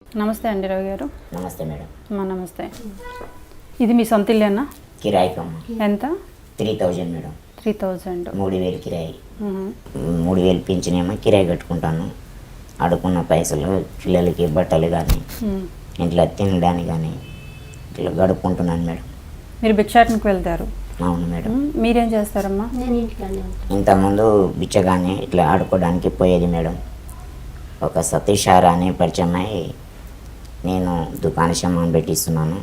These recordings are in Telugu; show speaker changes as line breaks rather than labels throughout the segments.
నమస్తే అండి రవి గారు.
నమస్తే మేడం.
నమస్తే. ఇది మీ సొంత ఇల్లేనా?
కిరాయికమ్మ.
ఎంత?
3000 మేడం.
3000.
3000 కిరాయి. 3000 పింఛనేమో కిరాయి కట్టుకుంటాను. అడుకున్న పైసలు పిల్లలకి బట్టలు కానీ ఇంట్లో తినడానికి కానీ ఇట్లా గడుపుకుంటున్నాను మేడం.
మీరు భిక్షాటనకు వెళ్తారు?
అవును మేడం.
మీరేం చేస్తారమ్మా?
ఇంతకుముందు బిచ్చగానే ఇట్లా ఆడుకోవడానికి పోయేది మేడం. ఒక సతీషారా అనే పరిచయం అయ్యి నేను దుకాణ షమాన్ పెట్టిస్తున్నాను,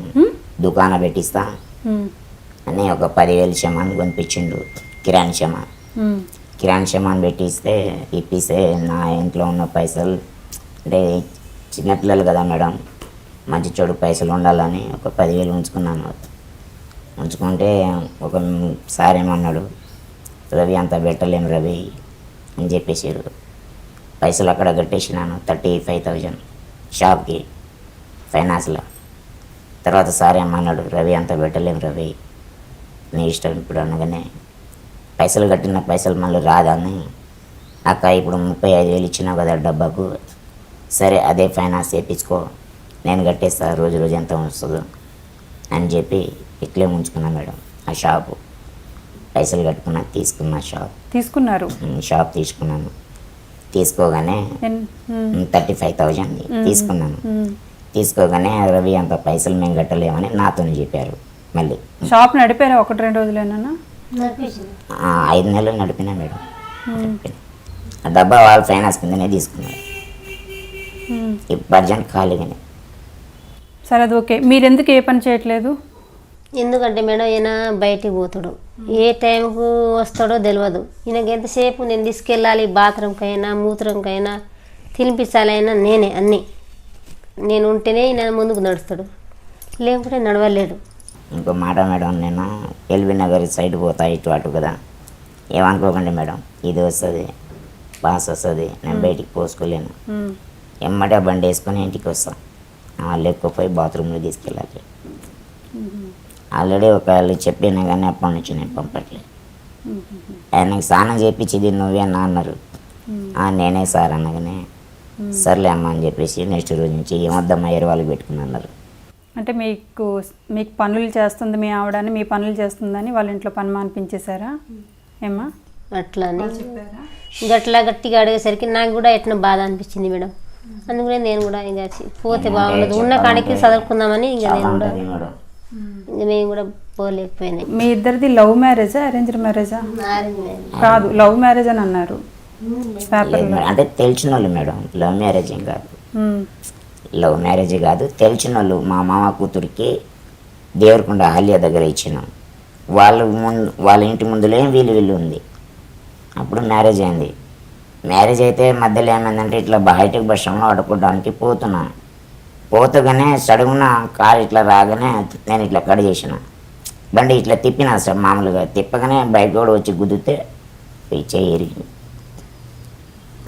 దుకాణ పెట్టిస్తా అని ఒక 10,000 షమాన్ కొనిపించిండు. కిరాణా షమాన్ పెట్టిస్తే ఇప్పిస్తే నా ఇంట్లో ఉన్న పైసలు అంటే చిన్నపిల్లలు కదా మేడం, మంచి చెడు పైసలు ఉండాలని ఒక 10,000 ఉంచుకున్నాను. ఉంచుకుంటే ఒక సార్ ఏమన్నాడు, రవి అంత పెట్టలేము రవి అని చెప్పేసారు. పైసలు అక్కడ కట్టేసినాను 35,000 షాప్కి ఫైనాన్స్లో. తర్వాత సార్ ఏమన్నాడు, రవి అంత పెట్టలేము రవి నీ ఇష్టం ఇప్పుడు అనగానే పైసలు కట్టిన పైసలు మళ్ళీ రాదని, అక్క ఇప్పుడు 35,000 ఇచ్చినావు కదా డబ్బాకు, సరే అదే ఫైనాన్స్ చేయించుకో నేను కట్టేస్తా రోజు రోజు ఎంత వస్తుందో అని చెప్పి ఇట్లే ఉంచుకున్నా మేడం. ఆ షాపు పైసలు కట్టుకున్నా తీసుకున్నా. షాప్ తీసుకున్నాను. తీసుకోగానే 35,000 తీసుకున్నాను. తీసుకోగానే రవి అంత పైసలు మేము కట్టలేమని నాతో చెప్పారు. మళ్ళీ
షాప్ నడిపారా? 1-2 రోజులేనా?
5 నెలలు నడిపినా మేడం. ఆ డబ్బా వాళ్ళ ఫైనాన్స్ కిందనే తీసుకున్నారు. ఇప్పుడు ఖాళీగానే.
సరే, అది ఓకే. మీరు ఎందుకు ఏ పని చేయట్లేదు?
ఎందుకంటే మేడం ఈయన బయటికి పోతాడు, ఏ టైంకు వస్తాడో తెలియదు. ఈయనకి ఎంతసేపు నేను తీసుకెళ్ళాలి, బాత్రూమ్కైనా మూత్రంకైనా తినిపించాలైనా నేనే అన్నీ. నేను ఉంటేనే ఈయన ముందుకు నడుస్తాడు, లేకుంటే నడవలేడు.
ఇంకో మాట మేడం, నేను ఎల్బీ నగర్ సైడ్ పోతా ఇటు అటు కదా, ఏమనుకోకండి మేడం, ఇది వస్తుంది పాస్ వస్తుంది, నేను బయటికి పోసుకోలేను. ఎమ్మటే బండి వేసుకొని ఇంటికి వస్తాను. లేకపోయి బాత్రూంలో తీసుకెళ్ళాలి. ఆల్రెడీ ఒకళ్ళు చెప్పినా కానీ అప్పటి నుంచి నేను పంపట్లేదు. ఆయనకి స్నానం చేయించింది నువ్వే అన్న అన్నారు. నేనే సార్ అనగానే సర్లే అమ్మ అని చెప్పేసి నెక్స్ట్ రోజు నుంచి ఏమొద్దమ్మా ఎరు వాళ్ళకి పెట్టుకున్నారు.
అంటే మీకు పనులు చేస్తుంది మీ ఆవిడని, మీ పనులు చేస్తుందని వాళ్ళ ఇంట్లో పని మానిపించేశారా ఏమ్మా?
అట్లా అని గట్లా గట్టిగా అడిగేసరికి నాకు కూడా ఎట్లా బాధ అనిపించింది మేడం. అందుకనే నేను కూడా ఇక పోతే బాగుండదు, ఉన్న కాడికి చదువుకుందామని ఇంకా నేను కూడా మేము కూడా పోలేకపోయినాయి.
మీ ఇద్దరిది లవ్ మ్యారేజా అరేంజ్డ్ మ్యారేజా? కాదు, లవ్ మ్యారేజ్ అని అన్నారు పేపర్లో.
అంటే తెలిసిన వాళ్ళు మేడం, లవ్ మ్యారేజ్ ఏం కాదు. లవ్ మ్యారేజ్ కాదు, తెలిసిన వాళ్ళు. మా మామ కూతురికి దేవరకొండ ఆలియా దగ్గర ఇచ్చినాం. వాళ్ళ ఇంటి ముందులే వీళ్ళు ఉంది. అప్పుడు మ్యారేజ్ అయింది. మ్యారేజ్ అయితే మధ్యలో ఏమైందంటే ఇట్లా బయటకు బస్ స్టాండ్లో ఆడుకోవడానికి పోతగానే సడుగున కారు ఇట్లా రాగానే నేను ఇట్లా కట్ చేసిన బండి, ఇట్లా తిప్పినా సార్ మామూలుగా. తిప్పగానే బైక్ కూడా వచ్చి గుద్దితే చెయ్యి ఇరిగింది.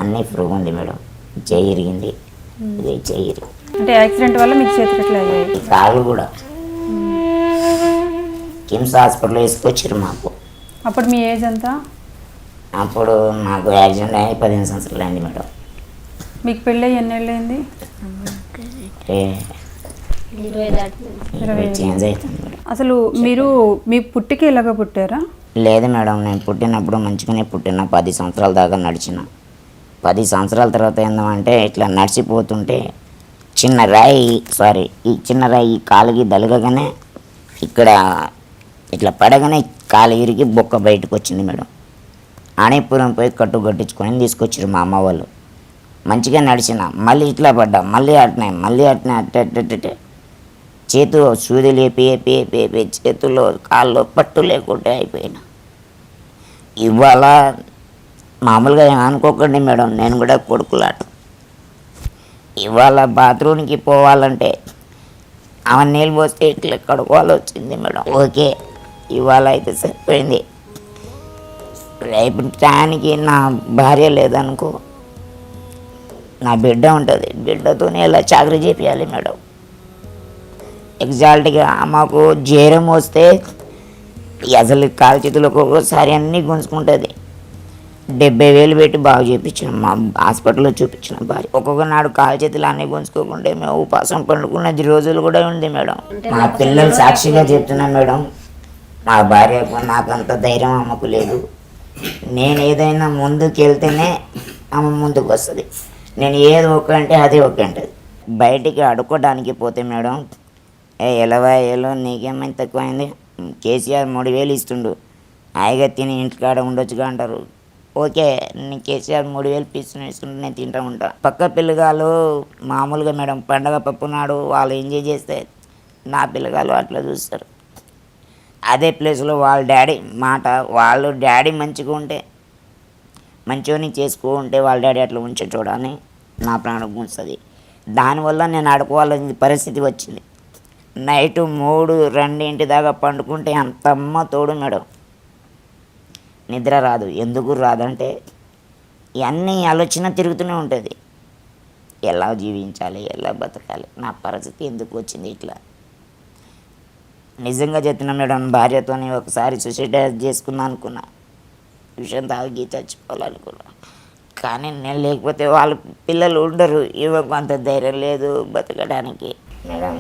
అన్నీ ఫ్రూగా ఉంది మేడం. చెయ్యి ఇరిగింది, ఇది చెయ్యి ఇరిగింది.
అంటే యాక్సిడెంట్ వల్ల మీకు చేతులు అయ్యాయి?
కాళ్ళు కూడా కిమ్స్ హాస్పిటల్లో వేసుకొచ్చారు మాకు.
అప్పుడు మీ ఏజ్ ఎంత?
అప్పుడు నాకు యాక్సిడెంట్ అయ్యి 15 సంవత్సరాలు అయింది మేడం.
మీకు పెళ్ళి ఎన్ని ఏళ్ళు అయింది?
20 చేంజ్ అవుతుంది మేడం.
అసలు మీరు మీ పుట్టికి ఇలాగ పుట్టారా?
లేదు మేడం, నేను పుట్టినప్పుడు మంచిగానే పుట్టిన. 10 సంవత్సరాల దాకా నడిచిన. 10 సంవత్సరాల తర్వాత ఏందంటే ఇట్లా నడిచిపోతుంటే ఈ చిన్న రాయి కాలుకి దలగగానే ఇక్కడ ఇట్లా పడగానే కాలు ఇరిగి బొక్క బయటకు వచ్చింది మేడం. ఆణిపురం పోయి కట్టించుకొని తీసుకొచ్చారు మా అమ్మ వాళ్ళు. మంచిగా నడిచిన, మళ్ళీ ఇట్లా పడ్డా, మళ్ళీ అట్టే చేతు సూది లేపి చేతుల్లో కాళ్ళు పట్టు లేకుంటే అయిపోయినా. ఇవాళ మామూలుగా అనుకోకండి మేడం, నేను కూడా కొడుకులాట. ఇవాళ బాత్రూమ్కి పోవాలంటే అవన్నీ నీళ్ళు పోస్తే ఇట్లా కడుక్కోవాలి వచ్చింది మేడం. ఓకే, ఇవాళ అయితే సరిపోయింది. రేపు టయానికి నా భార్య లేదనుకో, నా బిడ్డ ఉంటుంది, బిడ్డతోనే ఇలా చాకరీ చేపించాలి మేడం. ఎగ్జాక్ట్గా మాకు జ్వరం వస్తే అసలు కాలు చేతులకు ఒక్కొక్కసారి అన్నీ గుంజుకుంటుంది. 70,000 పెట్టి బాగు చేయించిన మా హాస్పిటల్లో చూపించిన భార్య. ఒక్కొక్క నాడు కాలు చేతులు అన్నీ గుంజుకోకుంటే మేము ఉపాసం పండుకున్నది రోజులు కూడా ఉంది మేడం. మా పిల్లలు సాక్షిగా చెప్తున్నాను మేడం, మా భార్యకు నాకంత ధైర్యం అమ్మకు లేదు. నేను ఏదైనా ముందుకు వెళ్తేనే ఆమె ముందుకు వస్తుంది. నేను ఏది ఒక అంటే అదే ఒక అంటది. బయటికి అడుక్కోవడానికి పోతే మేడం, ఎలవా ఏలో నీకేమైనా తక్కువైంది, కేసీఆర్ 3,000 ఇస్తుండు, హాయిగా తిని ఇంటికాడ ఉండొచ్చుగా అంటారు. ఓకే, నేను కేసీఆర్ 3,000 ఇస్తుంటే నేను తింటూ ఉంటాను. పక్క పిల్లగాలు మామూలుగా మేడం పండగ పప్పు నాడు వాళ్ళు ఎంజాయ్ చేస్తే నా పిల్లగాలు అట్లా చూస్తారు. అదే ప్లేస్లో వాళ్ళ డాడీ మాట, వాళ్ళు డాడీ మంచిగా ఉంటే మంచిగా చేసుకో ఉంటే వాళ్ళ డాడీ అట్లా ఉంచే చూడని నా ప్రాణం ఉంచుతుంది. దానివల్ల నేను ఆడుకోవాలని పరిస్థితి వచ్చింది. నైటు 3-2 దాకా పండుకుంటే అంతమ్మ తోడు మేడం, నిద్ర రాదు. ఎందుకు రాదంటే ఇవన్నీ ఆలోచన తిరుగుతూనే ఉంటుంది. ఎలా జీవించాలి, ఎలా బతకాలి, నా పరిస్థితి ఎందుకు వచ్చింది ఇట్లా. నిజంగా చెప్తున్నా మేడం, భార్యతోని ఒకసారి సూసైడ్ చేసుకుందాం అనుకున్నా, విషయం తాగి చచ్చిపోవాలనుకున్నా. కానీ నేను లేకపోతే వాళ్ళ పిల్లలు ఉండరు, ఇవ్వకు అంత ధైర్యం లేదు బతకడానికి. మేడం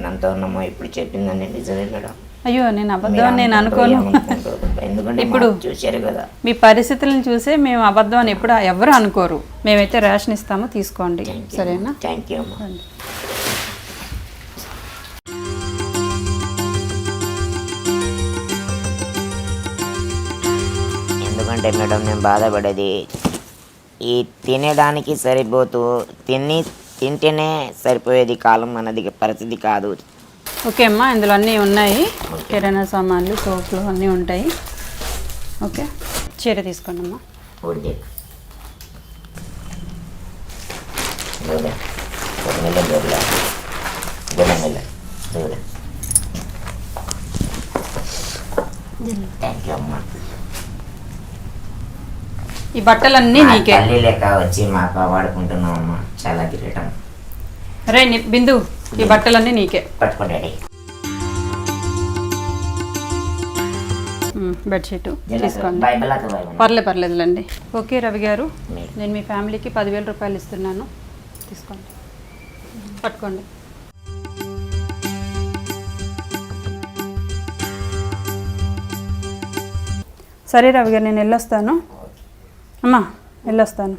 నాతో ఉన్నమో ఇప్పుడు చెప్పిందండి నిజమే మేడం.
అయ్యో, నేను అబద్ధం నేను అనుకోను.
ఎందుకంటే
ఇప్పుడు
చూశారు కదా
మీ పరిస్థితులను చూసే మేము అబద్ధం అని ఎప్పుడు ఎవరు అనుకోరు. మేమైతే రేషన్ ఇస్తామో తీసుకోండి, సరేనా?
థ్యాంక్ యూ అమ్మా. ఎందుకంటే మేడం నేను బాధపడేది ఈ తినేదానికి సరిపోతూ తింటేనే సరిపోయేది కాలం అన్నది పరిస్థితి కాదు.
ఓకే అమ్మా, ఇందులో అన్నీ ఉన్నాయి, కిరాణా సామాన్లు, సోపులు అన్నీ ఉంటాయి. ఓకే, చీర తీసుకోండి అమ్మా.
ఓకే థ్యాంక్ యూ అమ్మా.
ఈ బట్టలన్నీ నీకే.
తల్లి లెక్క వచ్చి మాకు వాడుకుంటున్నాం అమ్మా, చాలా కిరీటం.
రే బిందు, ఈ బట్టలన్నీ నీకే.
పట్టుకోండి.
బెడ్షీట్ తీసుకోండి. పర్లేదులేండి. ఓకే రవి గారు, నేను మీ ఫ్యామిలీకి 10,000 రూపాయలు ఇస్తున్నాను, తీసుకోండి, పట్టుకోండి. సరే రవి గారు, నేను వెళ్ళొస్తాను అమ్మా, వెళ్ళొస్తాను.